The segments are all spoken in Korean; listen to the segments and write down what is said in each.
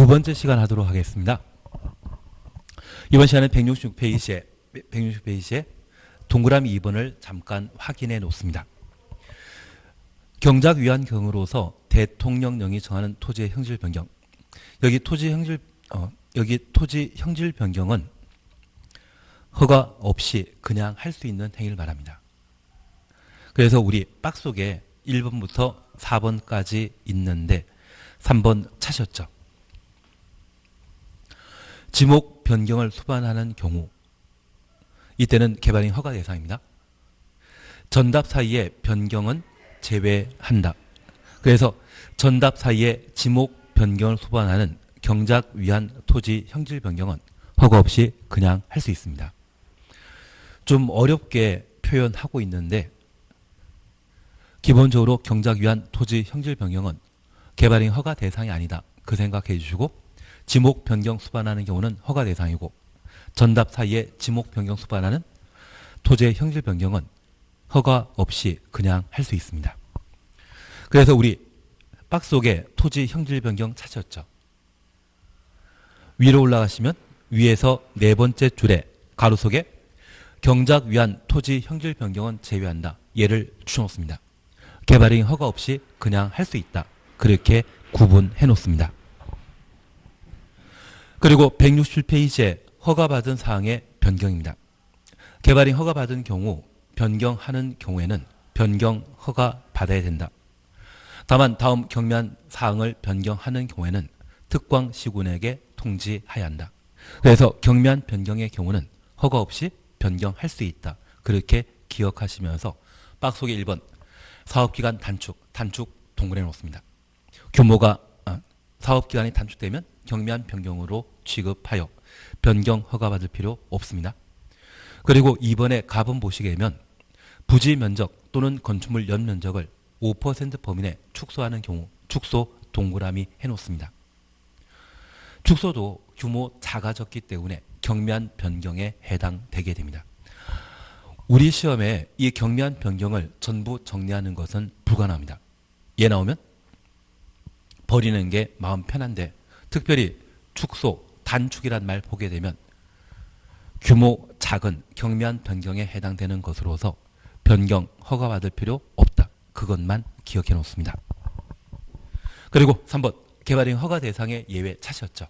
두 번째 시간 하도록 하겠습니다. 이번 시간은 166페이지에 동그라미 2번을 잠깐 확인해 놓습니다. 경작 위한 경우로서 대통령령이 정하는 토지의 형질 변경. 여기 토지 형질 변경은 허가 없이 그냥 할 수 있는 행위를 말합니다. 그래서 우리 박스 속에 1번부터 4번까지 있는데 3번 찾으셨죠? 지목 변경을 수반하는 경우, 이때는 개발인 허가 대상입니다. 전답 사이의 변경은 제외한다. 그래서 전답 사이의 지목 변경을 수반하는 경작 위한 토지 형질 변경은 허가 없이 그냥 할 수 있습니다. 좀 어렵게 표현하고 있는데, 기본적으로 경작 위한 토지 형질 변경은 개발인 허가 대상이 아니다. 그 생각해 주시고, 지목 변경 수반하는 경우는 허가 대상이고, 전답 사이에 지목 변경 수반하는 토지의 형질 변경은 허가 없이 그냥 할 수 있습니다. 그래서 우리 박스 속에 토지 형질 변경 찾으셨죠? 위로 올라가시면 위에서 네 번째 줄에 가로 속에 경작 위한 토지 형질 변경은 제외한다. 얘를 추천했습니다. 개발인 허가 없이 그냥 할 수 있다. 그렇게 구분해 놓습니다. 그리고 167페이지에 허가받은 사항의 변경입니다. 개발인 허가받은 경우 변경하는 경우에는 변경 허가 받아야 된다. 다만 다음 경미한 사항을 변경하는 경우에는 특광시군에게 통지해야 한다. 그래서 경미한 변경의 경우는 허가 없이 변경할 수 있다. 그렇게 기억하시면서 박스 속에 1번 사업기간 단축 동그래 놓습니다. 규모가 사업기간이 단축되면 경미한 변경으로 취급하여 변경 허가받을 필요 없습니다. 그리고 2번에 가분 보시게 되면 부지 면적 또는 건축물 연면적을 5% 범위 내 축소하는 경우 축소 동그라미 해놓습니다. 축소도 규모 작아졌기 때문에 경미한 변경에 해당되게 됩니다. 우리 시험에 이 경미한 변경을 전부 정리하는 것은 불가능합니다. 얘 나오면 버리는 게 마음 편한데, 특별히 축소, 단축이란 말 보게 되면 규모 작은 경미한 변경에 해당되는 것으로서 변경 허가받을 필요 없다. 그것만 기억해 놓습니다. 그리고 3번 개발인 허가 대상의 예외 찾으셨죠?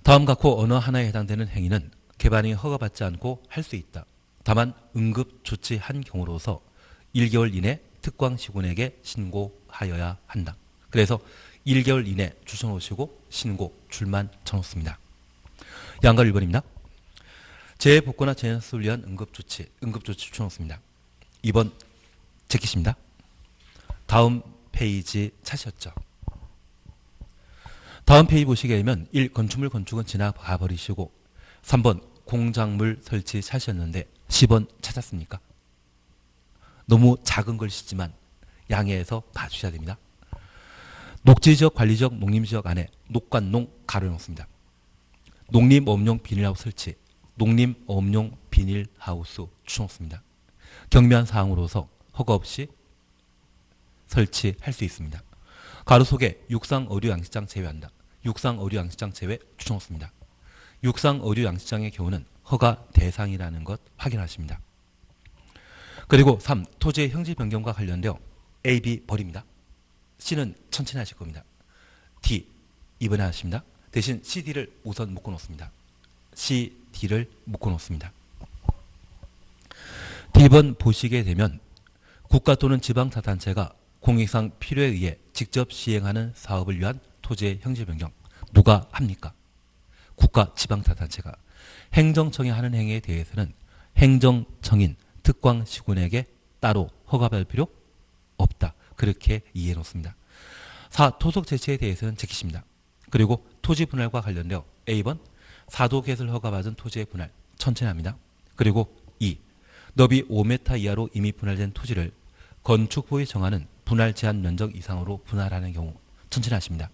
다음 각호 어느 하나에 해당되는 행위는 개발인이 허가받지 않고 할 수 있다. 다만 응급조치한 경우로서 1개월 이내 특광시군에게 신고하여야 한다. 그래서 1개월 이내 주셔놓으시고 신고 줄만 쳐놓습니다. 양가 1번입니다. 재해 복구나 재난수를 위한 응급조치 주셔놓습니다. 2번 제끼십니다. 다음 페이지 찾으셨죠? 다음 페이지 보시게 되면 1. 건축물 건축은 지나가 버리시고, 3번 공작물 설치 찾으셨는데 10번 찾았습니까? 너무 작은 글씨지만 양해해서 봐주셔야 됩니다. 녹지지역, 관리지역, 농림지역 안에 녹관농 가로놓습니다. 농림업용 비닐하우스 설치, 농림업용 비닐하우스 추천했습니다. 경미한 사항으로서 허가 없이 설치할 수 있습니다. 가로 속에 육상어류 양식장 제외한다. 육상어류 양식장 제외 추천했습니다. 육상어류 양식장의 경우는 허가 대상이라는 것 확인하십니다. 그리고 3. 토지의 형질 변경과 관련되어 A, B 버립니다. C는 천천히 하실 겁니다. D 이번에 하십니다. 대신 CD를 우선 묶어 놓습니다. C, D를 묶어 놓습니다. D번 보시게 되면 국가 또는 지방자치단체가 공익상 필요에 의해 직접 시행하는 사업을 위한 토지의 형질 변경 누가 합니까? 국가 지방자치단체가. 행정청이 하는 행위에 대해서는 행정청인 특광시군에게 따로 허가받을 필요 없다. 그렇게 이해해 놓습니다. 4. 토속 제치에 대해서는 제끼십니다. 그리고 토지 분할과 관련되어 A번 사도 개설 허가받은 토지의 분할 천천히 합니다. 그리고 2. 너비 5m 이하로 이미 분할된 토지를 건축부에 정하는 분할 제한 면적 이상으로 분할하는 경우 천천히 하십니다.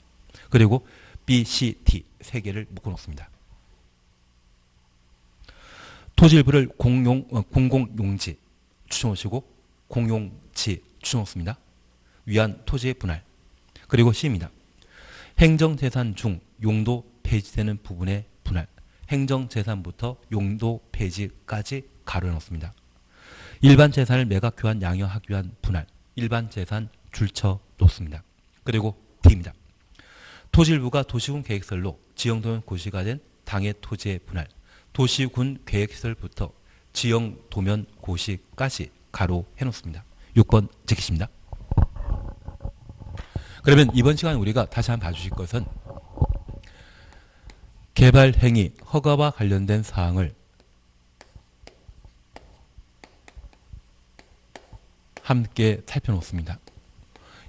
그리고 B, C, D 세 개를 묶어 놓습니다. 토지 일부를 공공용지 추천하시고 공용지 추천했습니다. 위한 토지의 분할. 그리고 C입니다. 행정재산 중 용도 폐지되는 부분의 분할, 행정재산부터 용도 폐지까지 가로해 놓습니다. 일반 재산을 매각, 교환, 양형하기 위한 분할, 일반 재산 줄쳐 놓습니다. 그리고 D입니다. 토지일부가 도시군 계획설로 지형도면 고시가 된 당해 토지의 분할, 도시군 계획시설부터 지형도면 고시까지 가로해 놓습니다. 6번 지키십니다. 그러면 이번 시간에 우리가 다시 한번 봐주실 것은 개발행위 허가와 관련된 사항을 함께 살펴놓습니다.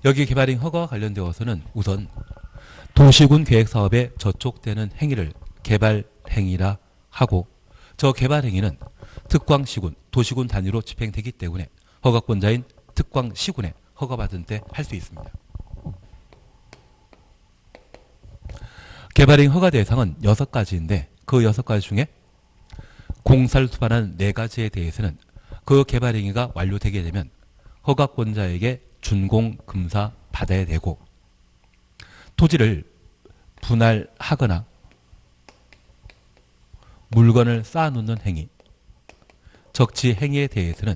여기 개발행위 허가와 관련되어서는 우선 도시군 계획사업에 저촉되는 행위를 개발행위라 하고, 저 개발행위는 특광시군, 도시군 단위로 집행되기 때문에 허가권자인 특광시군에 허가받은 때 할 수 있습니다. 개발행위 허가 대상은 6가지인데 그 6가지 중에 공사를 수반하는 4가지에 대해서는 그 개발행위가 완료되게 되면 허가권자에게 준공금사 받아야 되고, 토지를 분할하거나 물건을 쌓아놓는 행위, 적지 행위에 대해서는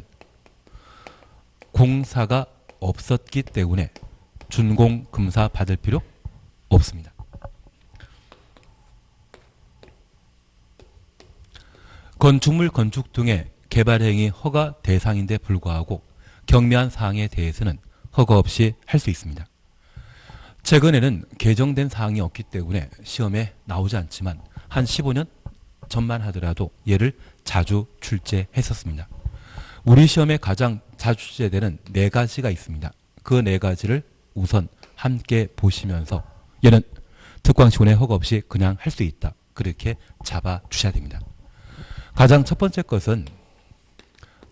공사가 없었기 때문에 준공금사 받을 필요 없습니다. 건축물, 건축 등의 개발행위 허가 대상인데 불구하고 경미한 사항에 대해서는 허가 없이 할 수 있습니다. 최근에는 개정된 사항이 없기 때문에 시험에 나오지 않지만 한 15년 전만 하더라도 얘를 자주 출제했었습니다. 우리 시험에 가장 자주 출제되는 4가지가 있습니다. 그 4가지를 우선 함께 보시면서 얘는 특광시군의 허가 없이 그냥 할 수 있다, 그렇게 잡아 주셔야 됩니다. 가장 첫 번째 것은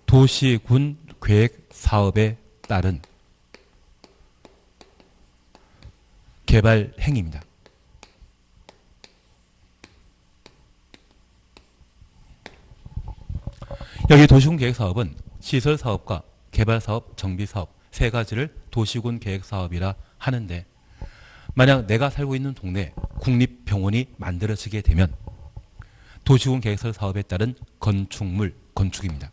도시군 계획 사업에 따른 개발 행위입니다. 여기 도시군 계획 사업은 시설 사업과 개발 사업, 정비 사업 3가지를 도시군 계획 사업이라 하는데, 만약 내가 살고 있는 동네에 국립병원이 만들어지게 되면 도시군 계획설 사업에 따른 건축물, 건축입니다.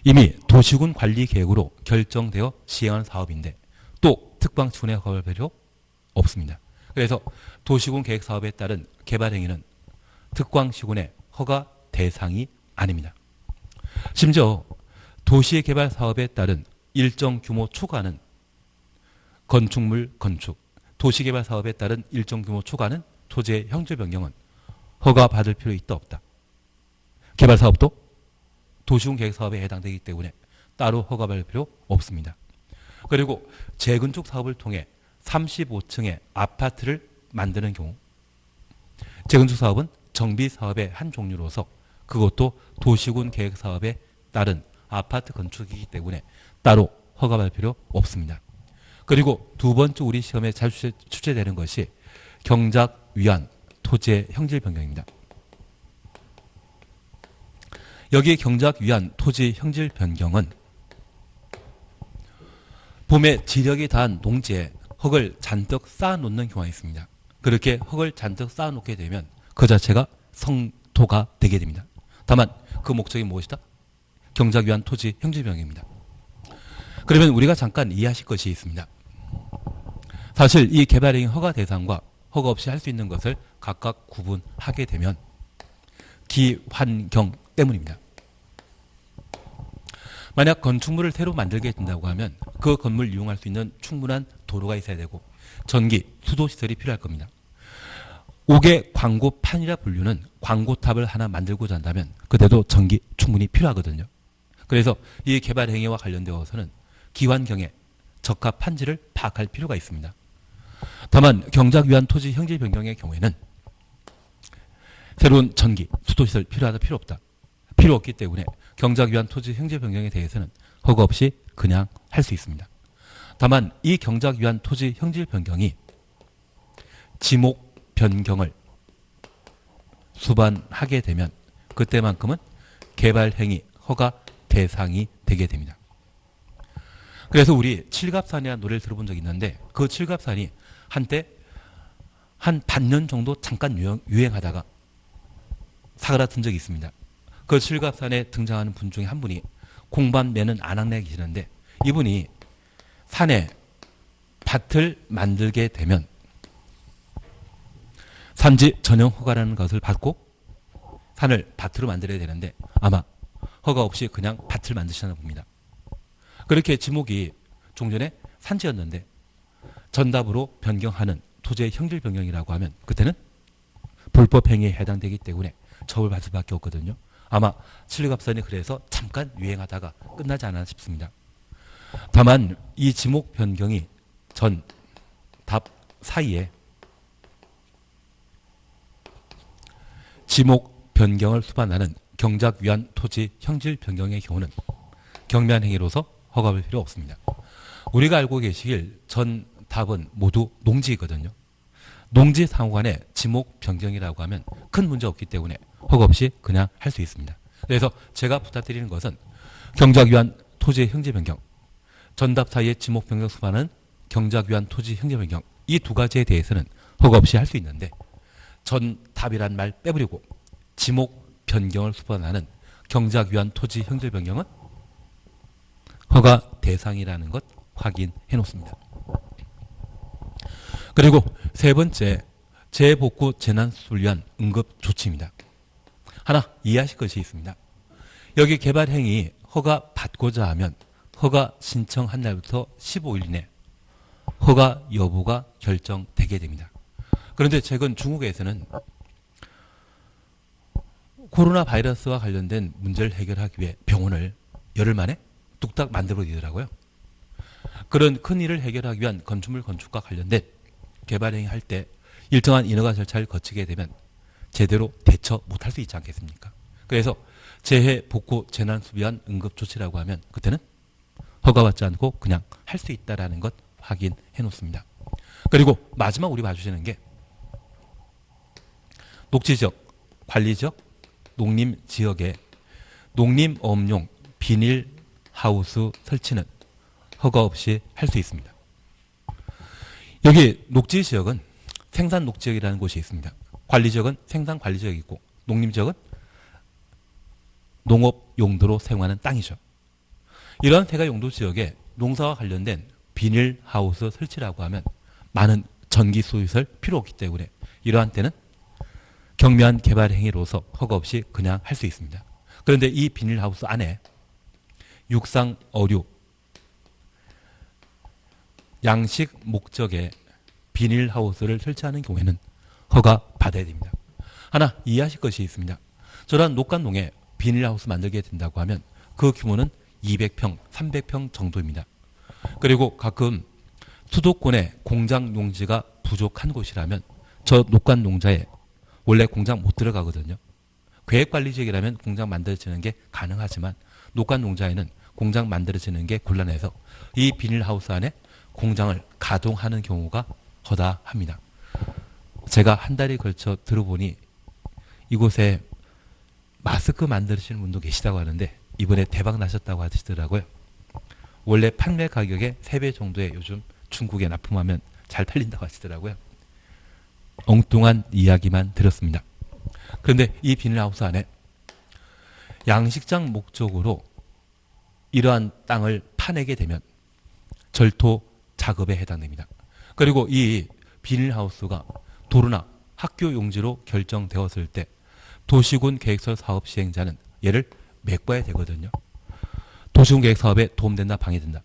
이미 도시군 관리 계획으로 결정되어 시행하는 사업인데 또 특광시군의 허가를 필요 없습니다. 그래서 도시군 계획 사업에 따른 개발 행위는 특광시군의 허가 대상이 아닙니다. 심지어 도시 개발 사업에 따른 일정 규모 초과는 건축물, 건축, 도시 개발 사업에 따른 일정 규모 초과는 토지의 형질 변경은 허가 받을 필요 있다 없다. 개발 사업도 도시군 계획 사업에 해당되기 때문에 따로 허가 받을 필요 없습니다. 그리고 재건축 사업을 통해 35층의 아파트를 만드는 경우, 재건축 사업은 정비 사업의 한 종류로서 그것도 도시군 계획 사업에 따른 아파트 건축이기 때문에 따로 허가 받을 필요 없습니다. 그리고 두 번째 우리 시험에 잘 출제되는 것이 경작 위안 토지의 형질 변경입니다. 여기 경작 위안 토지 형질 변경은 봄에 지력이 다한 농지에 흙을 잔뜩 쌓아놓는 경우가 있습니다. 그렇게 흙을 잔뜩 쌓아놓게 되면 그 자체가 성토가 되게 됩니다. 다만 그 목적이 무엇이다? 경작 위안 토지 형질 변경입니다. 그러면 우리가 잠깐 이해하실 것이 있습니다. 사실 이 개발행위 허가 대상과 허가 없이 할 수 있는 것을 각각 구분하게 되면 기환경 때문입니다. 만약 건축물을 새로 만들게 된다고 하면 그 건물을 이용할 수 있는 충분한 도로가 있어야 되고 전기, 수도시설이 필요할 겁니다. 5개 광고판이라 분류는 광고탑을 하나 만들고자 한다면 그때도 전기 충분히 필요하거든요. 그래서 이 개발 행위와 관련되어서는 기환경에 적합한지를 파악할 필요가 있습니다. 다만 경작 위한 토지 형질 변경의 경우에는 새로운 전기, 수도시설 필요하다 필요 없다. 필요 없기 때문에 경작 위한 토지 형질 변경에 대해서는 허가 없이 그냥 할 수 있습니다. 다만 이 경작 위한 토지 형질 변경이 지목 변경을 수반하게 되면 그때만큼은 개발 행위 허가 대상이 되게 됩니다. 그래서 우리 칠갑산이라는 노래를 들어본 적이 있는데 그 칠갑산이 한때 한 반년 정도 잠깐 유행하다가 사그라든 적이 있습니다. 그 칠갑산에 등장하는 분 중에 한 분이 공밤내는 안악내에 계시는데, 이분이 산에 밭을 만들게 되면 산지 전용 허가라는 것을 받고 산을 밭으로 만들어야 되는데 아마 허가 없이 그냥 밭을 만드시나 봅니다. 그렇게 지목이 종전에 산지였는데 전답으로 변경하는 토지의 형질 변경이라고 하면 그때는 불법 행위에 해당되기 때문에 처벌받을 수밖에 없거든요. 아마 칠갑산이 그래서 잠깐 유행하다가 끝나지 않았나 싶습니다. 다만 이 지목 변경이 전 답 사이에 지목 변경을 수반하는 경작 위한 토지 형질 변경의 경우는 경미한 행위로서 허가할 필요 없습니다. 우리가 알고 계시길 전 답은 모두 농지이거든요. 농지 상호간의 지목 변경이라고 하면 큰 문제 없기 때문에 허가 없이 그냥 할 수 있습니다. 그래서 제가 부탁드리는 것은 경작 위한 토지 형질 변경, 전답 사이의 지목 변경 수반은 경작 위한 토지 형질 변경, 이 두 가지에 대해서는 허가 없이 할 수 있는데 전답이란 말 빼버리고 지목 변경을 수반하는 경작 위한 토지 형질 변경은 허가 대상이라는 것 확인해 놓습니다. 그리고 세 번째, 재복구 재난수를 위한 응급조치입니다. 하나 이해하실 것이 있습니다. 여기 개발행위 허가 받고자 하면 허가 신청한 날부터 15일 이내 허가 여부가 결정되게 됩니다. 그런데 최근 중국에서는 코로나 바이러스와 관련된 문제를 해결하기 위해 병원을 열흘 만에 뚝딱 만들어지더라고요. 그런 큰 일을 해결하기 위한 건축물 건축과 관련된 개발행위 할 때 일정한 인허가 절차를 거치게 되면 제대로 대처 못할 수 있지 않겠습니까? 그래서 재해 복구 재난 수비한 응급조치라고 하면 그때는 허가받지 않고 그냥 할 수 있다라는 것 확인해 놓습니다. 그리고 마지막 우리 봐주시는 게 녹지지역, 관리지역, 농림지역에 농림업용 비닐하우스 설치는 허가 없이 할 수 있습니다. 여기 녹지지역은 생산녹지역이라는 곳이 있습니다. 관리지역은 생산관리지역이 있고 농림지역은 농업 용도로 사용하는 땅이죠. 이러한 세 가지 용도 지역에 농사와 관련된 비닐하우스 설치라고 하면 많은 전기 소유설 필요 없기 때문에 이러한 때는 경미한 개발 행위로서 허가 없이 그냥 할 수 있습니다. 그런데 이 비닐하우스 안에 육상, 어류, 양식 목적의 비닐하우스를 설치하는 경우에는 허가 받아야 됩니다. 하나 이해하실 것이 있습니다. 저런 녹간동에 비닐하우스 만들게 된다고 하면 그 규모는 200평, 300평 정도입니다. 그리고 가끔 수도권에 공장 용지가 부족한 곳이라면 저 녹간 농자에 원래 공장 못 들어가거든요. 계획관리지역이라면 공장 만들어지는 게 가능하지만 녹간 농자에는 공장 만들어지는 게 곤란해서 이 비닐하우스 안에 공장을 가동하는 경우가 허다합니다. 제가 한 달에 걸쳐 들어보니 이곳에 마스크 만드시는 분도 계시다고 하는데 이번에 대박 나셨다고 하시더라고요. 원래 판매 가격의 3배 정도에 요즘 중국에 납품하면 잘 팔린다고 하시더라고요. 엉뚱한 이야기만 들었습니다. 그런데 이 비닐하우스 안에 양식장 목적으로 이러한 땅을 파내게 되면 절토 작업에 해당됩니다. 그리고 이 비닐하우스가 도로나 학교 용지로 결정되었을 때 도시군 계획서 사업 시행자는 얘를 메꿔야 되거든요. 도시군 계획 사업에 도움된다, 방해된다.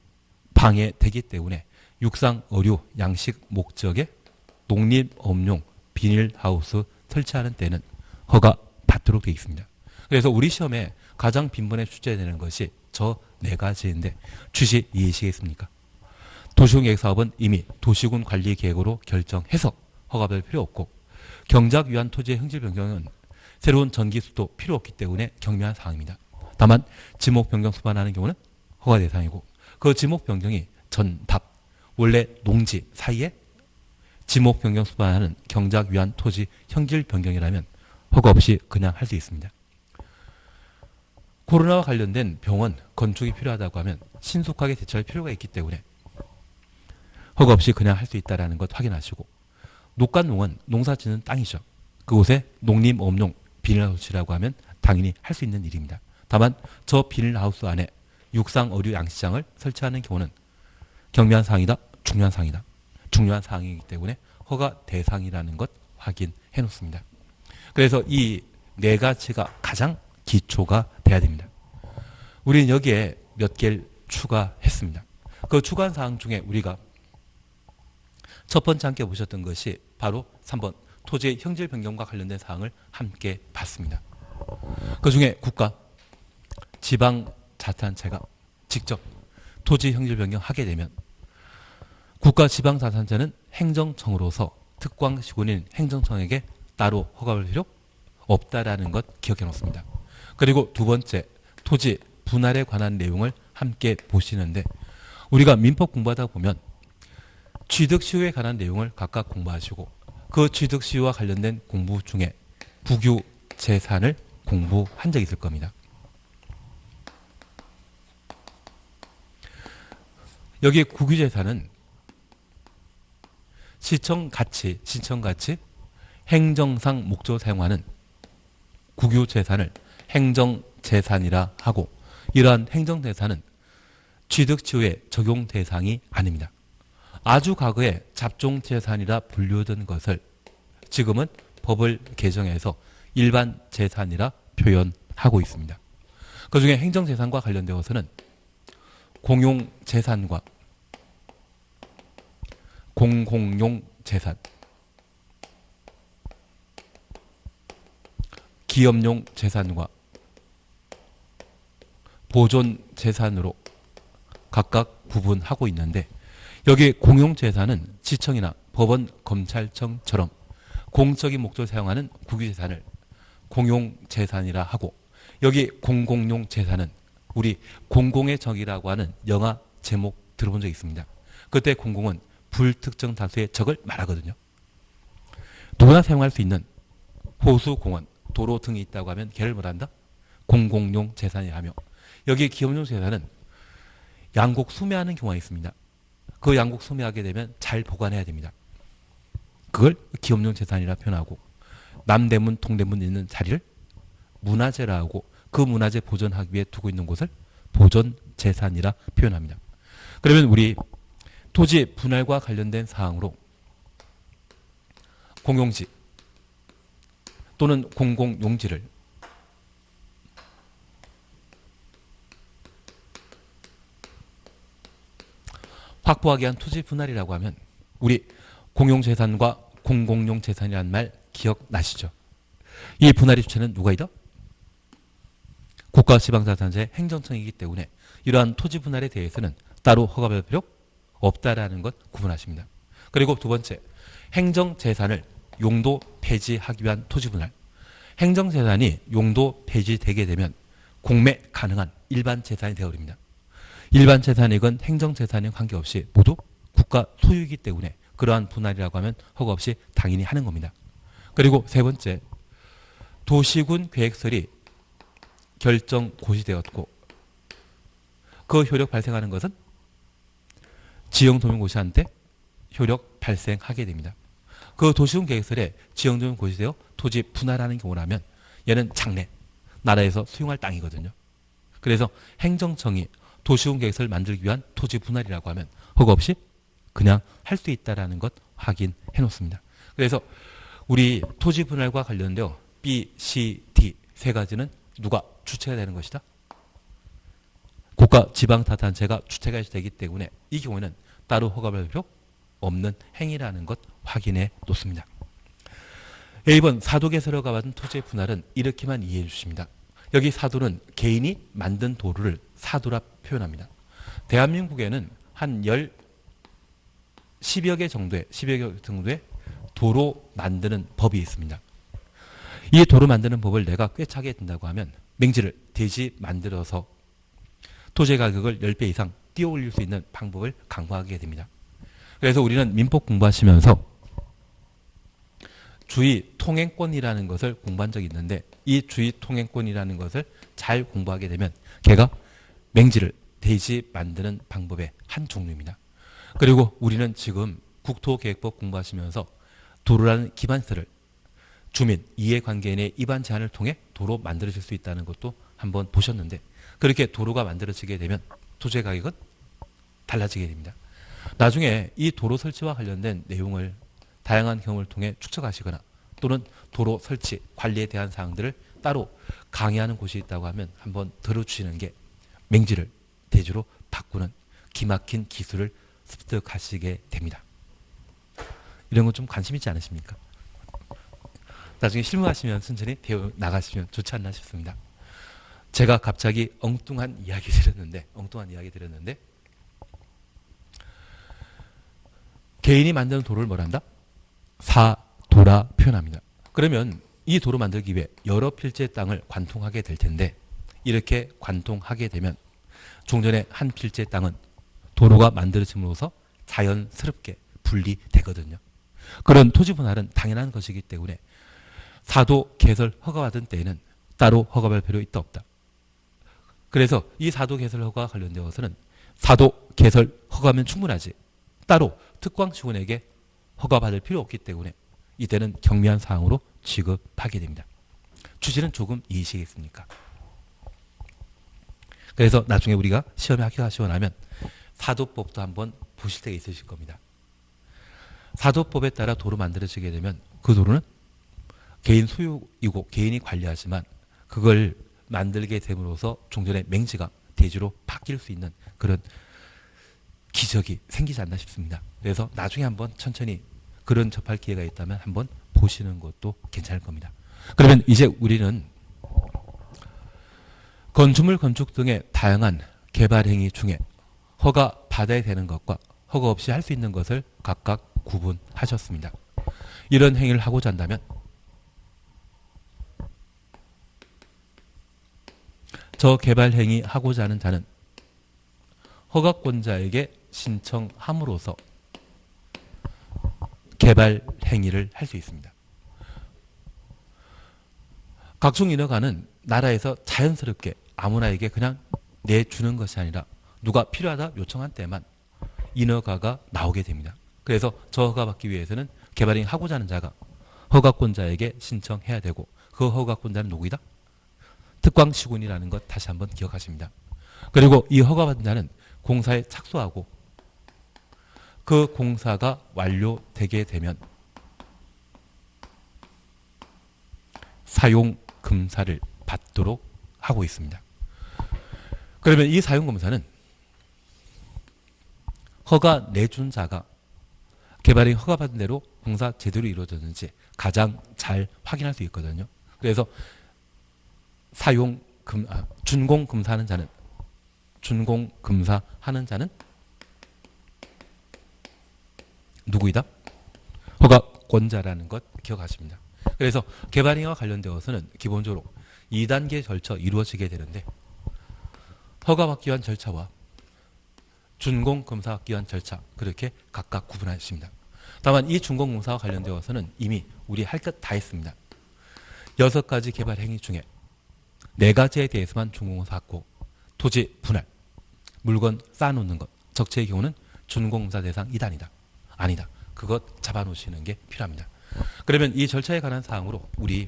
방해되기 때문에 육상, 어류, 양식 목적의 농림업용 비닐하우스 설치하는 때는 허가 받도록 되어 있습니다. 그래서 우리 시험에 가장 빈번에 출제되는 것이 저 4가지인데 취지 이해하시겠습니까? 도시군 계획 사업은 이미 도시군 관리 계획으로 결정해서 허가받을 필요 없고 경작 위한 토지의 형질 변경은 새로운 전기 수도 필요 없기 때문에 경미한 사항입니다. 다만 지목 변경 수반하는 경우는 허가 대상이고 그 지목 변경이 전답 원래 농지 사이에 지목 변경 수반하는 경작 위한 토지 형질 변경이라면 허가 없이 그냥 할 수 있습니다. 코로나와 관련된 병원 건축이 필요하다고 하면 신속하게 대처할 필요가 있기 때문에 허가 없이 그냥 할 수 있다는 것 확인하시고 녹간농은 농사짓는 땅이죠. 그곳에 농림업용 비닐하우스라고 하면 당연히 할 수 있는 일입니다. 다만 저 비닐하우스 안에 육상 어류 양식장을 설치하는 경우는 경미한 사항이다, 중요한 사항이다. 중요한 사항이기 때문에 허가 대상이라는 것 확인해 놓습니다. 그래서 이 네 가지가 가장 기초가 돼야 됩니다. 우리는 여기에 몇 개를 추가했습니다. 그 추가한 사항 중에 우리가 첫 번째 함께 보셨던 것이 바로 3번 토지의 형질 변경과 관련된 사항을 함께 봤습니다. 그 중에 국가, 지방자치단체가 직접 토지 형질 변경하게 되면 국가 지방자치단체는 행정청으로서 특광시군인 행정청에게 따로 허가를 필요 없다라는 것 기억해 놓습니다. 그리고 두 번째, 토지 분할에 관한 내용을 함께 보시는데 우리가 민법 공부하다 보면 취득시효에 관한 내용을 각각 공부하시고 그 취득시효와 관련된 공부 중에 국유재산을 공부한 적이 있을 겁니다. 여기 국유재산은 시청가치, 행정상 목적으로 사용하는 국유재산을 행정재산이라 하고 이러한 행정재산은 취득시효의 적용 대상이 아닙니다. 아주 과거에 잡종재산이라 분류된 것을 지금은 법을 개정해서 일반 재산이라 표현하고 있습니다. 그중에 행정재산과 관련되어서는 공용재산과 공공용재산, 기업용재산과 보존재산으로 각각 구분하고 있는데 여기 공용재산은 시청이나 법원, 검찰청처럼 공적인 목적으로 사용하는 국유재산을 공용재산이라 하고 여기 공공용재산은 우리 공공의 적이라고 하는 영화 제목 들어본 적 있습니다. 그때 공공은 불특정 다수의 적을 말하거든요. 누구나 사용할 수 있는 호수, 공원, 도로 등이 있다고 하면 걔를 뭐란다? 공공용 재산이 하며 여기 기업용 재산은 양곡 수매하는 경우가 있습니다. 그 양곡 수매하게 되면 잘 보관해야 됩니다. 그걸 기업용 재산이라 표현하고 남대문, 동대문 있는 자리를 문화재라 하고 그 문화재 보존하기 위해 두고 있는 곳을 보존재산이라 표현합니다. 그러면 우리 토지 분할과 관련된 사항으로 공용지 또는 공공용지를 확보하기 위한 토지 분할이라고 하면 우리 공용재산과 공공용재산이라는 말 기억나시죠? 이 분할의 주체는 누가이다? 국가지방자치단체 행정청이기 때문에 이러한 토지 분할에 대해서는 따로 허가받을 필요 없다라는 것 구분하십니다. 그리고 두 번째, 행정재산을 용도 폐지하기 위한 토지 분할. 행정재산이 용도 폐지되게 되면 공매 가능한 일반 재산이 되어버립니다. 일반 재산이건 행정재산이건 관계없이 모두 국가 소유이기 때문에 그러한 분할이라고 하면 허가 없이 당연히 하는 겁니다. 그리고 세 번째, 도시군 계획설이 결정 고시되었고 그 효력 발생하는 것은 지형조명고시한테 효력 발생하게 됩니다. 그 도시군 계획설에 지형조명고시되어 토지 분할하는 경우라면 얘는 장래, 나라에서 수용할 땅이거든요. 그래서 행정청이 도시군 계획서를 만들기 위한 토지 분할이라고 하면 허가 없이 그냥 할 수 있다는 것 확인해 놓습니다. 그래서 우리 토지 분할과 관련되어 B, C, D 세 가지는 누가 주체가 되는 것이다? 국가 지방자치단체가 주체가 되기 때문에 이 경우에는 따로 허가받을 필요 없는 행위라는 것 확인해 놓습니다. A번 사도개설에 허가받은 토지의 분할은 이렇게만 이해해 주십니다. 여기 사도는 개인이 만든 도로를 사도라 표현합니다. 대한민국에는 한 10여 개 정도의 도로 만드는 법이 있습니다. 이 도로 만드는 법을 내가 꿰차게 된다고 하면 맹지를 대지 만들어서 토지 가격을 10배 이상 띄어 올릴 수 있는 방법을 강구하게 됩니다. 그래서 우리는 민법 공부하시면서 주의 통행권이라는 것을 공부한 적이 있는데 이 주의 통행권이라는 것을 잘 공부하게 되면 걔가 맹지를 대지 만드는 방법의 한 종류입니다. 그리고 우리는 지금 국토계획법 공부하시면서 도로라는 기반시설을 주민, 이해관계인의 입안 제한을 통해 도로 만들어질 수 있다는 것도 한번 보셨는데, 그렇게 도로가 만들어지게 되면 토지의 가격은 달라지게 됩니다. 나중에 이 도로 설치와 관련된 내용을 다양한 경험을 통해 축적하시거나 또는 도로 설치, 관리에 대한 사항들을 따로 강의하는 곳이 있다고 하면 한번 들어주시는 게 맹지를 대지로 바꾸는 기막힌 기술을 습득하시게 됩니다. 이런 건 좀 관심 있지 않으십니까? 나중에 실무하시면 천천히 배워 나가시면 좋지 않나 싶습니다. 제가 갑자기 엉뚱한 이야기 드렸는데 개인이 만드는 도로를 뭐란다? 사도라 표현합니다. 그러면 이 도로 만들기 위해 여러 필지의 땅을 관통하게 될 텐데, 이렇게 관통하게 되면 종전에 한 필지의 땅은 도로가 만들어짐으로써 자연스럽게 분리되거든요. 그런 토지 분할은 당연한 것이기 때문에 사도 개설 허가받은 때에는 따로 허가받을 필요 있다 없다. 그래서 이 사도 개설 허가와 관련되어서는 사도 개설 허가면 충분하지 따로 특광시군에게 허가받을 필요 없기 때문에 이때는 경미한 사항으로 취급하게 됩니다. 취지는 조금 이해시겠습니까? 그래서 나중에 우리가 시험에 합격하시고 나면 사도법도 한번 보실 때가 있으실 겁니다. 사도법에 따라 도로 만들어지게 되면 그 도로는 개인 소유이고 개인이 관리하지만 그걸 만들게 됨으로써 종전의 맹지가 대지로 바뀔 수 있는 그런 기적이 생기지 않나 싶습니다. 그래서 나중에 한번 천천히 그런 접할 기회가 있다면 한번 보시는 것도 괜찮을 겁니다. 그러면 이제 우리는 건축물 건축 등의 다양한 개발 행위 중에 허가 받아야 되는 것과 허가 없이 할 수 있는 것을 각각 구분하셨습니다. 이런 행위를 하고자 한다면 저 개발 행위 하고자 하는 자는 허가권자에게 신청함으로써 개발 행위를 할 수 있습니다. 각종 인허가는 나라에서 자연스럽게 아무나에게 그냥 내주는 것이 아니라 누가 필요하다 요청한 때만 인허가가 나오게 됩니다. 그래서 저 허가 받기 위해서는 개발 행위 하고자 하는 자가 허가권자에게 신청해야 되고, 그 허가권자는 누구이다? 특광시군이라는 것 다시 한번 기억하십니다. 그리고 이 허가받은 자는 공사에 착수하고 그 공사가 완료되게 되면 사용금사를 받도록 하고 있습니다. 그러면 이 사용금사는 허가 내준 자가 개발이 허가받은 대로 공사 제대로 이루어졌는지 가장 잘 확인할 수 있거든요. 그래서 준공금사하는 자는 누구이다? 허가권자라는 것 기억하십니다. 그래서 개발행위와 관련되어서는 기본적으로 2단계 절차 이루어지게 되는데, 허가받기 위한 절차와 준공검사받기 위한 절차, 그렇게 각각 구분하십니다. 다만 이 준공검사와 관련되어서는 이미 우리 할 것 다 했습니다. 6가지 개발 행위 중에 4가지에 대해서만 준공검사 받고, 토지 분할, 물건 쌓아놓는 것, 적체의 경우는 준공검사 대상 2단이다. 아니다. 그것 잡아놓으시는 게 필요합니다. 그러면 이 절차에 관한 사항으로 우리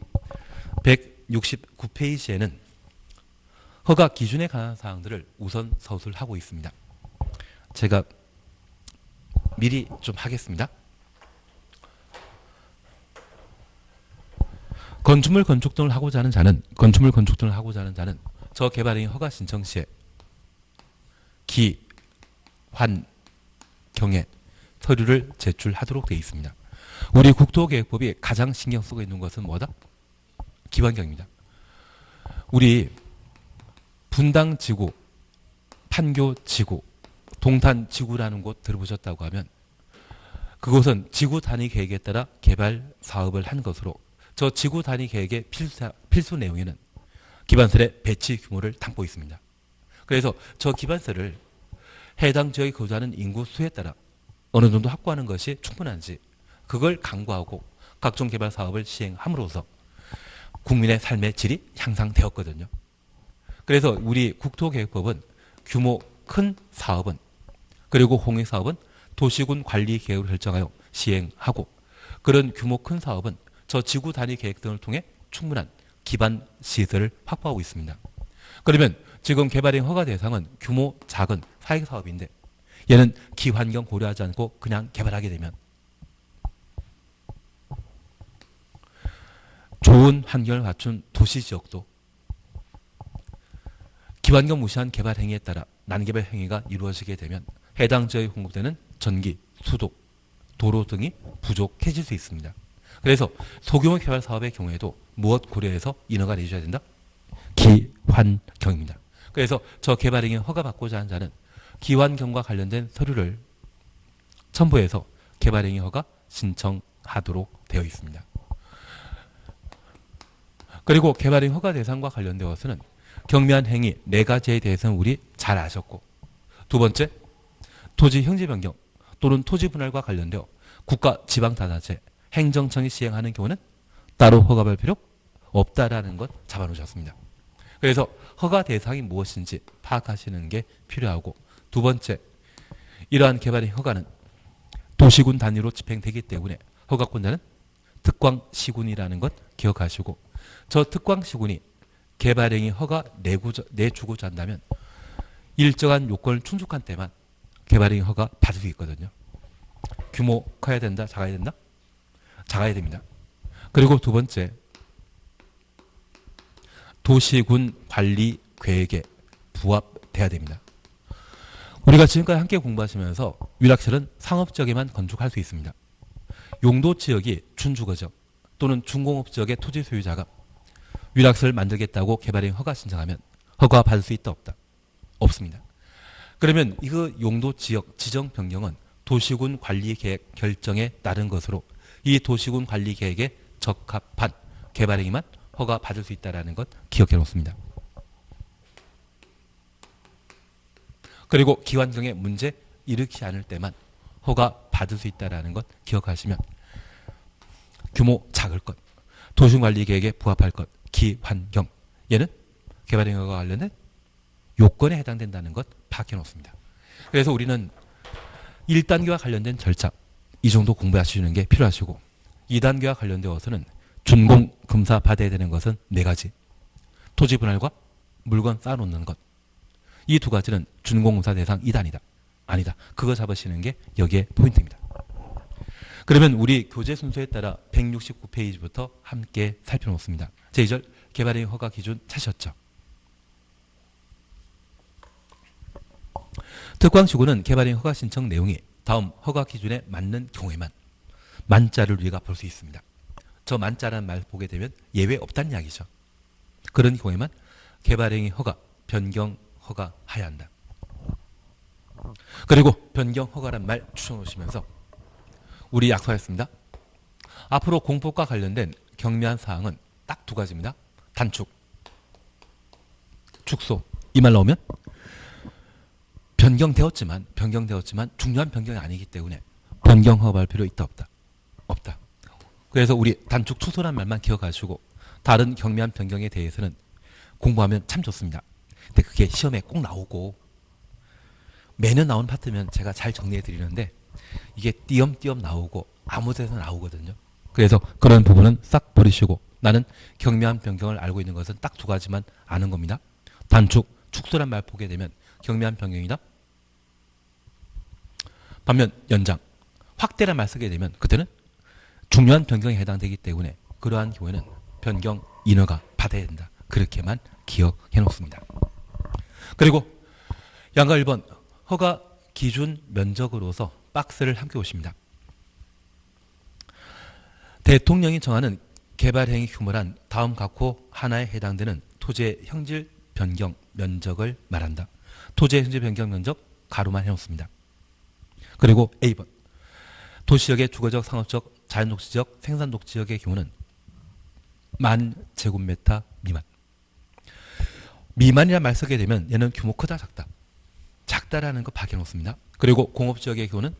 169페이지에는 허가 기준에 관한 사항들을 우선 서술하고 있습니다. 제가 미리 좀 하겠습니다. 건축물 건축 등을 하고자 하는 자는 저 개발행위 허가 신청 시에 기, 환, 경에 서류를 제출하도록 되어 있습니다. 우리 국토계획법이 가장 신경 쓰고 있는 것은 뭐다? 기반경입니다. 우리 분당지구, 판교지구, 동탄지구라는 곳 들어보셨다고 하면 그곳은 지구 단위 계획에 따라 개발 사업을 한 것으로 저 지구 단위 계획의 필수 내용에는 기반설의 배치 규모를 담고 있습니다. 그래서 저 기반설을 해당 지역에 거주하는 인구 수에 따라 어느 정도 확보하는 것이 충분한지 그걸 강구하고 각종 개발 사업을 시행함으로써 국민의 삶의 질이 향상되었거든요. 그래서 우리 국토계획법은 규모 큰 사업은 그리고 공익사업은 도시군 관리 계획을 결정하여 시행하고 그런 규모 큰 사업은 저 지구 단위 계획 등을 통해 충분한 기반 시설을 확보하고 있습니다. 그러면 지금 개발행 허가 대상은 규모 작은 사익 사업인데 얘는 기환경 고려하지 않고 그냥 개발하게 되면 좋은 환경을 갖춘 도시 지역도 기환경 무시한 개발 행위에 따라 난개발 행위가 이루어지게 되면 해당 지역에 공급되는 전기, 수도, 도로 등이 부족해질 수 있습니다. 그래서 소규모 개발 사업의 경우에도 무엇 고려해서 인허가 내줘야 된다? 기환경입니다. 그래서 저 개발 행위 허가받고자 하는 자는 기환경과 관련된 서류를 첨부해서 개발 행위 허가 신청하도록 되어 있습니다. 그리고 개발 행위 허가 대상과 관련되어서는 경미한 행위 4가지에 대해서는 우리 잘 아셨고, 두 번째, 토지 형질 변경 또는 토지 분할과 관련되어 국가 지방자치제 행정청이 시행하는 경우는 따로 허가받을 필요 없다라는 것 잡아놓으셨습니다. 그래서 허가 대상이 무엇인지 파악하시는 게 필요하고, 두 번째, 이러한 개발의 허가는 도시군 단위로 집행되기 때문에 허가권자는 특광시군이라는 것 기억하시고, 저 특광시군이 개발행위 허가 내주고자 한다면 일정한 요건을 충족한 때만 개발행위 허가 받을 수 있거든요. 규모 커야 된다? 작아야 된다? 작아야 됩니다. 그리고 두 번째, 도시군 관리 계획에 부합돼야 됩니다. 우리가 지금까지 함께 공부하시면서 위락설은 상업지역에만 건축할 수 있습니다. 용도 지역이 준주거지역 또는 준공업 지역의 토지 소유자가 위락설을 만들겠다고 개발행위 허가 신청하면 허가 받을 수 있다 없다? 없습니다. 그러면 이거 용도 지역 지정 변경은 도시군 관리 계획 결정에 따른 것으로 이 도시군 관리 계획에 적합한 개발행위만 허가 받을 수 있다는 것 기억해 놓습니다. 그리고 기환경에 문제 일으키지 않을 때만 허가 받을 수 있다는 것 기억하시면 규모 작을 것, 도시군 관리 계획에 부합할 것, 기환경, 얘는 개발행위와 관련된 요건에 해당된다는 것 파악해 놓습니다. 그래서 우리는 1단계와 관련된 절차 이 정도 공부하시는 게 필요하시고, 2단계와 관련되어서는 준공 검사 받아야 되는 것은 4가지. 토지 분할과 물건 쌓아놓는 것. 이 2가지는 준공 검사 대상 2단이다. 아니다. 그거 잡으시는 게 여기에 포인트입니다. 그러면 우리 교재 순서에 따라 169페이지부터 함께 살펴놓습니다. 제2절 개발행위 허가 기준 찾으셨죠? 특광시군은 개발행위 허가 신청 내용이 다음 허가 기준에 맞는 경우에만 만자를 우리가 볼 수 있습니다. 저 만자라는 말 보게 되면 예외 없다는 이야기죠. 그런 경우에만 개발행위 허가, 변경 허가해야 한다. 그리고 변경 허가란 말 추천하시면서 우리 약속했습니다. 앞으로 공법과 관련된 경미한 사항은 딱 2가지입니다. 단축, 축소. 이 말 나오면 변경되었지만 중요한 변경이 아니기 때문에 변경 허가할 필요 있다 없다? 없다. 그래서 우리 단축 축소란 말만 기억하시고 다른 경미한 변경에 대해서는 공부하면 참 좋습니다. 근데 그게 시험에 꼭 나오고 매년 나오는 파트면 제가 잘 정리해 드리는데 이게 띄엄띄엄 나오고 아무 데서 나오거든요. 그래서 그런 부분은 싹 버리시고 나는 경미한 변경을 알고 있는 것은 딱 2가지만 아는 겁니다. 단축, 축소란 말 보게 되면 경미한 변경이다. 반면 연장, 확대란 말 쓰게 되면 그때는 중요한 변경에 해당되기 때문에 그러한 경우에는 변경 인허가 받아야 된다. 그렇게만 기억해 놓습니다. 그리고 양가 1번 허가 기준 면적으로서 박스를 함께 오십니다. 대통령이 정하는 개발행위 규모란 다음 각호 하나에 해당되는 토지의 형질 변경 면적을 말한다. 토지의 형질 변경 면적 가로만 해놓습니다. 그리고 A번 도시역의 주거적, 상업적, 자연녹지적, 생산녹지역의 경우는 10,000제곱미터 미만. 미만이란 말 쓰게 되면 얘는 규모 크다 작다. 작다라는 거 박여놓습니다. 그리고 공업지역의 경우는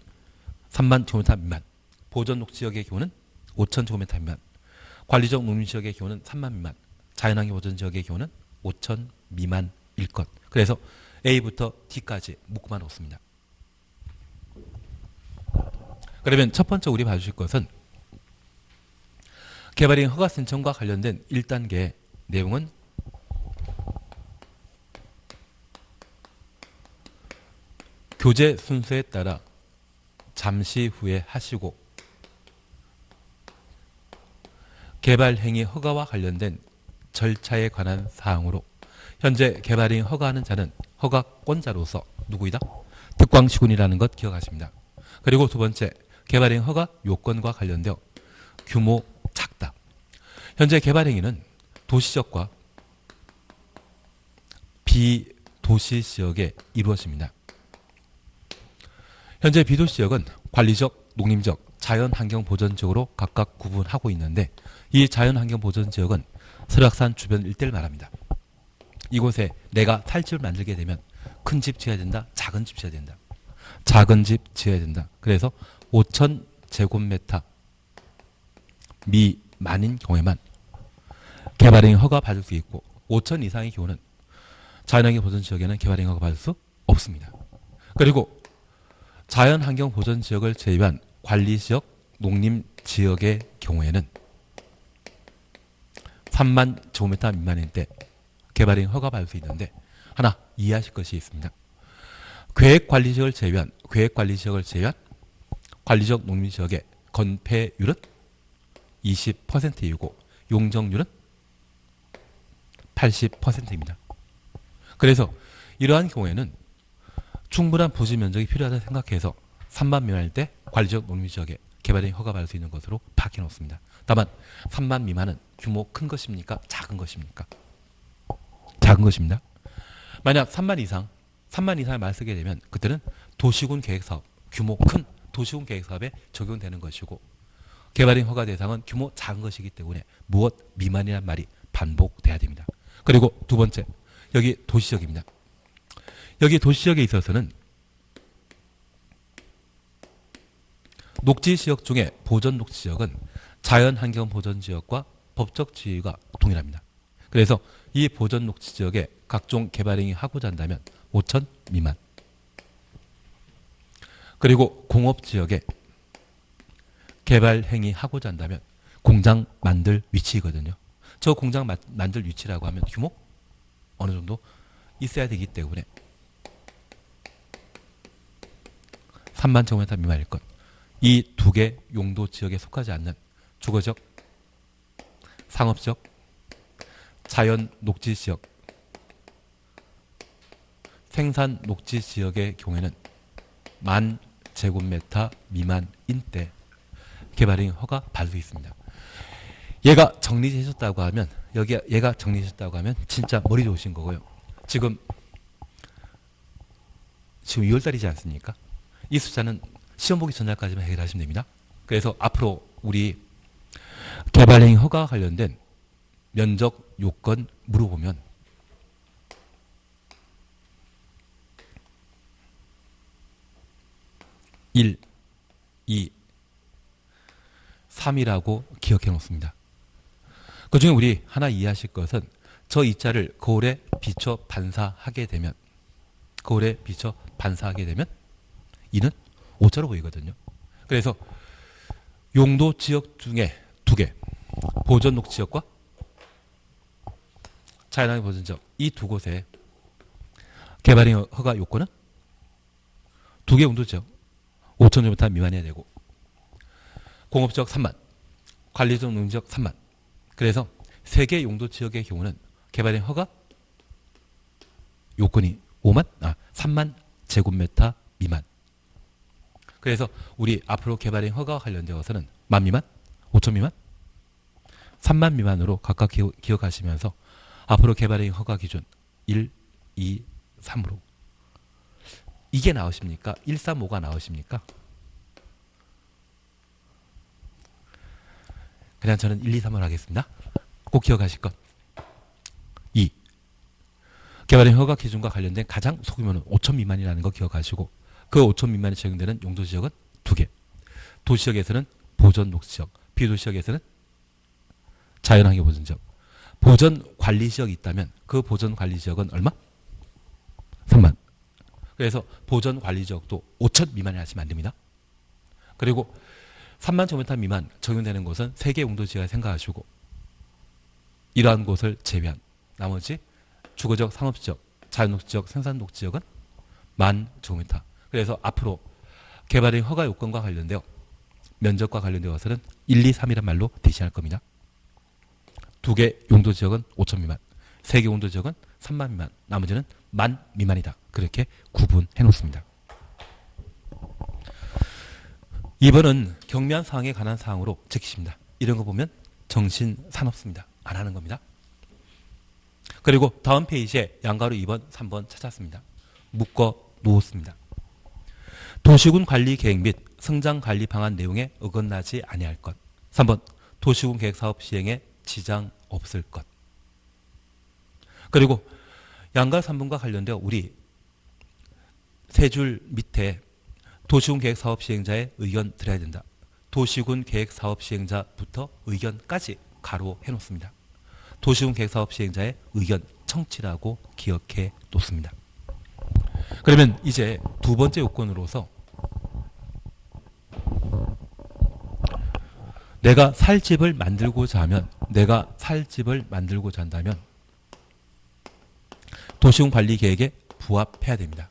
30,000제곱미터 미만. 보전녹지역의 경우는 5,000제곱미터 미만. 관리적 농림지역의 경우는 3만 미만. 자연환경 보전지역의 경우는 5,000 미만일 것. 그래서 A부터 D까지 묶어만 놓습니다. 그러면 첫 번째 우리 봐주실 것은 개발인 허가 신청과 관련된 1단계의 내용은 교재 순서에 따라 잠시 후에 하시고 개발행위 허가와 관련된 절차에 관한 사항으로 현재 개발행위 허가하는 자는 허가권자로서 누구이다? 특광시군이라는 것 기억하십니다. 그리고 두 번째, 개발행위 허가 요건과 관련되어 규모 작다. 현재 개발행위는 도시지역과 비도시지역에 이루어집니다. 현재 비도시지역은 관리적, 농림적, 자연환경보전지역으로 각각 구분하고 있는데 이 자연환경보전지역은 설악산 주변 일대를 말합니다. 이곳에 내가 살 집을 만들게 되면 큰 집 지어야 된다, 작은 집 지어야 된다. 작은 집 지어야 된다. 그래서 5,000제곱미터 미만인 경우에만 개발행위 허가 받을 수 있고 5,000 이상의 경우는 자연환경보전지역에는 개발행위 허가 받을 수 없습니다. 그리고 자연환경보전지역을 제외한 관리지역, 농림지역의 경우에는 3만 제곱미터 미만일 때 개발행위 허가 받을 수 있는데 하나 이해하실 것이 있습니다. 계획관리지역을 제외한 관리지역 농림지역의 건폐율은 20%이고 용적률은 80%입니다. 그래서 이러한 경우에는 충분한 부지 면적이 필요하다 생각해서 3만 미만일 때 관리지역 농림지역에 개발행위 허가받을 수 있는 것으로 바뀌어놓습니다. 다만 3만 미만은 규모 큰 것입니까? 작은 것입니까? 작은 것입니다. 만약 3만 이상을 말 쓰게 되면 그때는 도시군 계획사업, 규모 큰 도시군 계획사업에 적용되는 것이고 개발행위 허가 대상은 규모 작은 것이기 때문에 무엇 미만이란 말이 반복돼야 됩니다. 그리고 두 번째, 여기 도시지역입니다. 여기 도시지역에 있어서는 녹지지역 중에 보전녹지지역은 자연환경보전지역과 법적 지위가 동일합니다. 그래서 이 보전녹지지역에 각종 개발행위 하고자 한다면 5,000 미만. 그리고 공업지역에 개발행위 하고자 한다면 공장 만들 위치이거든요. 저 공장 만들 위치라고 하면 규모 어느 정도 있어야 되기 때문에 3만 제곱미터 미만일 것. 이 두 개 용도 지역에 속하지 않는 주거적, 상업적, 자연 녹지 지역, 생산 녹지 지역의 경우에는 1만 제곱미터 미만인 때 개발행위 허가 받을 수 있습니다. 얘가 정리되셨다고 하면 얘가 정리되셨다고 하면 진짜 머리 좋으신 거고요. 지금 2월달이지 않습니까? 이 숫자는 시험 보기 전날까지만 해결하시면 됩니다. 그래서 앞으로 우리 개발행위 허가와 관련된 면적 요건 물어보면 1, 2, 3이라고 기억해 놓습니다. 그 중에 우리 하나 이해하실 것은 저 이자를 거울에 비춰 반사하게 되면 이는 5자로 보이거든요. 그래서 용도 지역 중에 두 개, 보전녹 지역과 자연환경 보전 지역 이 두 곳에 개발행위 허가 요건은 두 개 용도 지역 5,000제곱미터 미만해야 되고 공업지역 3만, 관리적 농지역 3만. 그래서 세 개 용도 지역의 경우는 개발행위 허가 요건이 3만 제곱미터 미만. 그래서 우리 앞으로 개발행위 허가와 관련되어서는 1만 미만, 5천 미만, 3만 미만으로 각각 기억하시면서 앞으로 개발행위 허가 기준 1, 2, 3으로 이게 나오십니까? 1, 3, 5가 나오십니까? 그냥 저는 1, 2, 3을 하겠습니다. 꼭 기억하실 것. 2. 개발행위 허가 기준과 관련된 가장 소규모는 5천 미만이라는 거 기억하시고 그 5천 미만에 적용되는 용도지역은 두 개. 도시지역에서는 보전녹지역, 비도시지역에서는 자연환경보전지역. 보전관리지역이 있다면 그 보전관리지역은 얼마? 3만. 그래서 보전관리지역도 5천 미만에 하시면 안 됩니다. 그리고 3만 제곱미터 미만 적용되는 곳은 3개 용도지가 생각하시고 이러한 곳을 제외한 나머지 주거지역, 상업지역, 자연녹지역, 생산녹지역은 1만 제곱미터. 그래서 앞으로 개발의 허가 요건과 관련되어 면적과 관련되어서는 1, 2, 3이란 말로 대신할 겁니다. 2개 용도지역은 5천 미만, 3개 용도지역은 3만 미만, 나머지는 1만 미만이다. 그렇게 구분해 놓습니다. 2번은 경미한 사항에 관한 사항으로 제기십니다. 이런 거 보면 정신사납습니다. 안 하는 겁니다. 그리고 다음 페이지에 양가로 2번, 3번 찾았습니다. 묶어 놓았습니다. 도시군 관리 계획 및 성장 관리 방안 내용에 어긋나지 아니할 것. 3번 도시군 계획 사업 시행에 지장 없을 것. 그리고 양가 3번과 관련되어 우리 세 줄 밑에 도시군 계획 사업 시행자의 의견 드려야 된다. 도시군 계획 사업 시행자부터 의견까지 가로 해놓습니다. 도시군 계획 사업 시행자의 의견 청취라고 기억해 놓습니다. 그러면 이제 두 번째 요건으로서 내가 살 집을 만들고자 한다면 도시군 관리 계획에 부합해야 됩니다.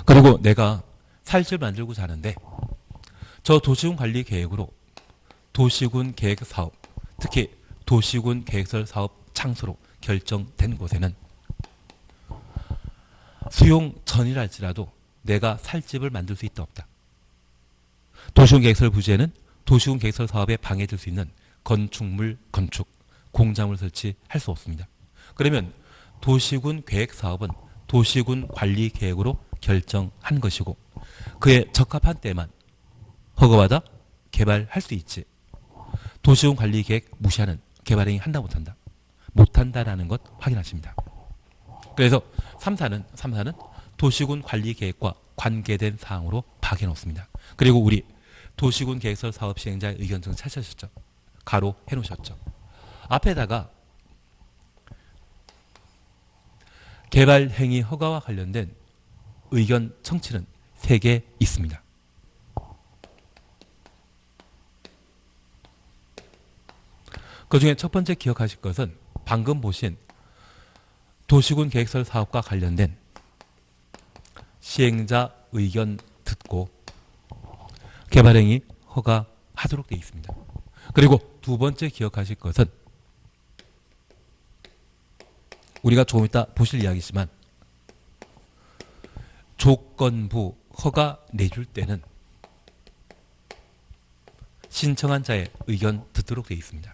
그리고 내가 살 집을 만들고자 하는데 저 도시군 관리 계획으로 도시군 계획 사업, 특히 도시군 계획설 사업 창소로 결정된 곳에는 수용 전이랄지라도 내가 살 집을 만들 수 있다 없다. 도시군 계획설 부지에는 도시군 계획설 사업에 방해될 수 있는 건축물 건축, 공작물 설치할 수 없습니다. 그러면 도시군 계획 사업은 도시군 관리 계획으로 결정한 것이고 그에 적합한 때만 허가받아 개발할 수 있지. 도시군 관리 계획 무시하는 개발행위 한다 못한다. 못한다라는 것 확인하십니다. 그래서 3사는 도시군 관리 계획과 관계된 사항으로 박해 놓습니다. 그리고 우리 도시군 계획설 사업 시행자의 의견증 찾으셨죠? 가로 해 놓으셨죠? 앞에다가 개발 행위 허가와 관련된 의견 청취는 3개 있습니다. 그 중에 첫 번째 기억하실 것은 방금 보신 도시군 계획설 사업과 관련된 시행자 의견 듣고 개발행위 허가하도록 되어 있습니다. 그리고 두 번째 기억하실 것은 우리가 조금 이따 보실 이야기지만 조건부 허가 내줄 때는 신청한 자의 의견 듣도록 되어 있습니다.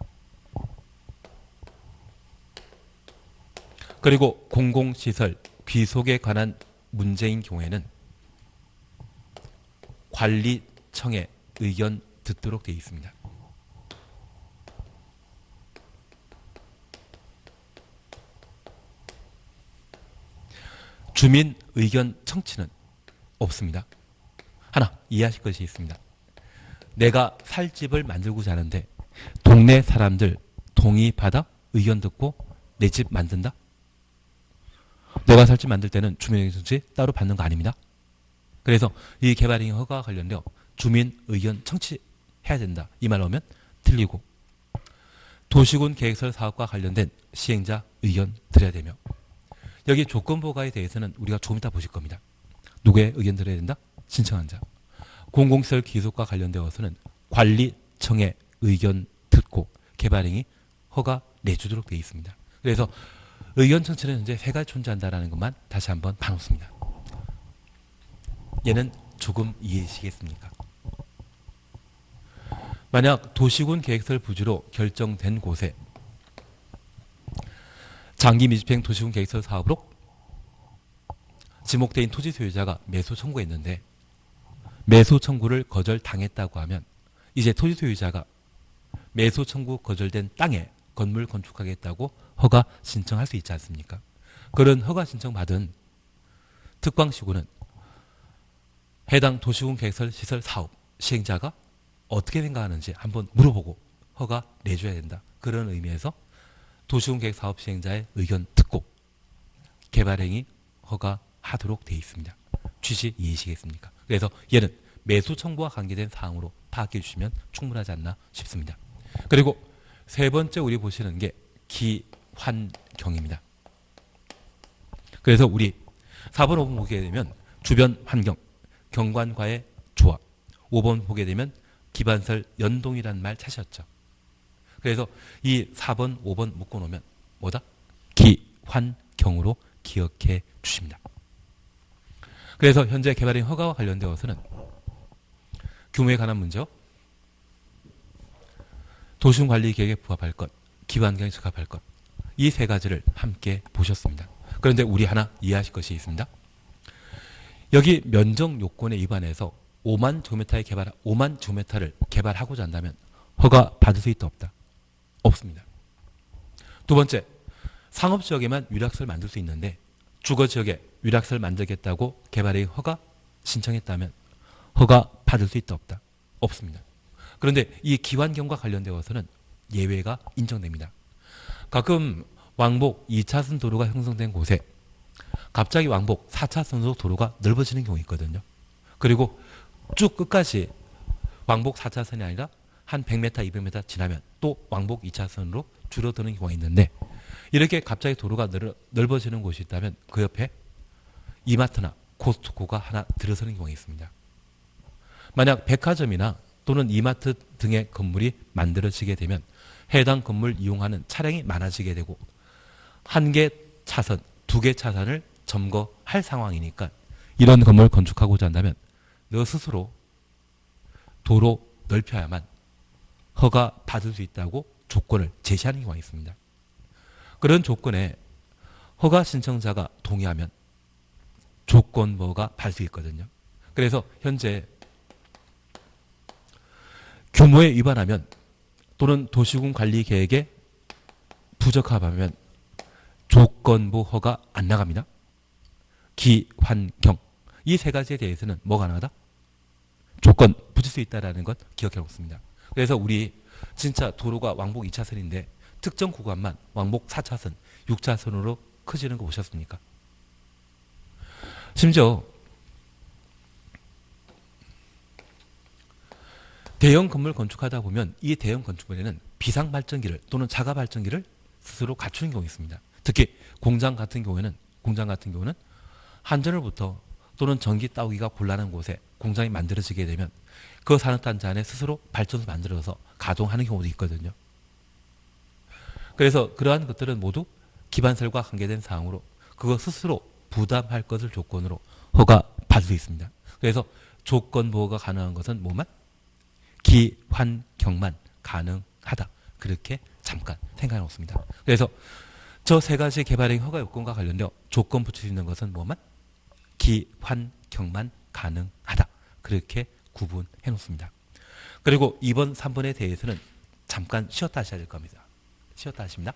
그리고 공공시설 귀속에 관한 문제인 경우에는 관리청의 의견 듣도록 되어 있습니다. 주민 의견 청취는 없습니다. 하나 이해하실 것이 있습니다. 내가 살 집을 만들고자 하는데 동네 사람들 동의받아 의견 듣고 내 집 만든다? 내가 살 집 만들 때는 주민 의견 청취 따로 받는 거 아닙니다. 그래서 이 개발행위 허가와 관련되어 주민 의견 청취해야 된다. 이 말 하면 틀리고 도시군 계획설 사업과 관련된 시행자 의견 드려야 되며 여기 조건부 허가에 대해서는 우리가 조금 이따 보실 겁니다. 누구의 의견 드려야 된다? 신청한 자. 공공시설 기속과 관련되어서는 관리청의 의견 듣고 개발행위 허가 내주도록 되어 있습니다. 그래서 의견 청취는 현재 3가지 존재한다는 것만 다시 한번 봐놓습니다. 얘는 조금 이해하시겠습니까? 만약 도시군 계획설 부지로 결정된 곳에 장기 미집행 도시군 계획설 사업으로 지목된 토지 소유자가 매수 청구했는데 매수 청구를 거절당했다고 하면 이제 토지 소유자가 매수 청구 거절된 땅에 건물 건축하겠다고 허가 신청할 수 있지 않습니까? 그런 허가 신청 받은 특광시군은 해당 도시군 계획설 시설 사업 시행자가 어떻게 생각하는지 한번 물어보고 허가 내줘야 된다. 그런 의미에서 도시군 계획 사업 시행자의 의견 듣고 개발행위 허가하도록 되어 있습니다. 취지이시겠습니까? 그래서 얘는 매수 청구와 관계된 사항으로 파악해 주시면 충분하지 않나 싶습니다. 그리고 세 번째 우리 보시는 게 기환경입니다. 그래서 우리 4번, 5번 보게 되면 주변 환경, 경관과의 조합, 5번 보게 되면 기반설 연동이라는 말 찾으셨죠. 그래서 이 4번, 5번 묶어놓으면 뭐다? 기환경으로 기억해 주십니다. 그래서 현재 개발인 허가와 관련되어서는 규모에 관한 문제요, 도시군관리계획에 부합할 것, 기반경에 적합할 것, 이 세 가지를 함께 보셨습니다. 그런데 우리 하나 이해하실 것이 있습니다. 여기 면적 요건에 위반해서 5만 제곱미터를 개발하고자 한다면 허가 받을 수 있다 없다? 없습니다. 두 번째, 상업지역에만 위락설 만들 수 있는데 주거지역에 위락설 만들겠다고 개발의 허가 신청했다면 허가 받을 수 있다 없다? 없습니다. 그런데 이 기환경과 관련되어서는 예외가 인정됩니다. 가끔 왕복 2차선 도로가 형성된 곳에 갑자기 왕복 4차선으로 도로가 넓어지는 경우가 있거든요. 그리고 쭉 끝까지 왕복 4차선이 아니라 한 100m, 200m 지나면 또 왕복 2차선으로 줄어드는 경우가 있는데, 이렇게 갑자기 도로가 넓어지는 곳이 있다면 그 옆에 이마트나 코스트코가 하나 들어서는 경우가 있습니다. 만약 백화점이나 또는 이마트 등의 건물이 만들어지게 되면 해당 건물 이용하는 차량이 많아지게 되고 한 개 차선, 두 개 차선을 점거할 상황이니까 이런 건물을 건축하고자 한다면 너 스스로 도로 넓혀야만 허가 받을 수 있다고 조건을 제시하는 경우가 있습니다. 그런 조건에 허가 신청자가 동의하면 조건부가 받을 수 있거든요. 그래서 현재 규모에 위반하면 또는 도시군 관리 계획에 부적합하면 조건부 허가 안 나갑니다. 기환경, 이 세 가지에 대해서는 뭐가 나가다? 조건 붙일 수 있다는 것 기억해 놓습니다. 그래서 우리 진짜 도로가 왕복 2차선인데 특정 구간만 왕복 4차선, 6차선으로 커지는 거 보셨습니까? 심지어 대형 건물 건축하다 보면 이 대형 건축물에는 비상발전기를 또는 자가발전기를 스스로 갖추는 경우가 있습니다. 특히 공장 같은 경우는 한전으로부터 또는 전기 따오기가 곤란한 곳에 공장이 만들어지게 되면 그 산업단지 안에 스스로 발전소 만들어서 가동하는 경우도 있거든요. 그래서 그러한 것들은 모두 기반설과 관계된 사항으로 그거 스스로 부담할 것을 조건으로 허가 받을 수 있습니다. 그래서 조건부호가 가능한 것은 뭐만? 기환경만 가능하다. 그렇게 잠깐 생각해 놓습니다. 그래서 저 세 가지 개발행 허가 요건과 관련되어 조건 붙일 수 있는 것은 뭐만? 기환경만 가능하다. 그렇게 구분해 놓습니다. 그리고 2번, 3번에 대해서는 잠깐 쉬었다 하셔야 될 겁니다. 쉬었다 하십니다.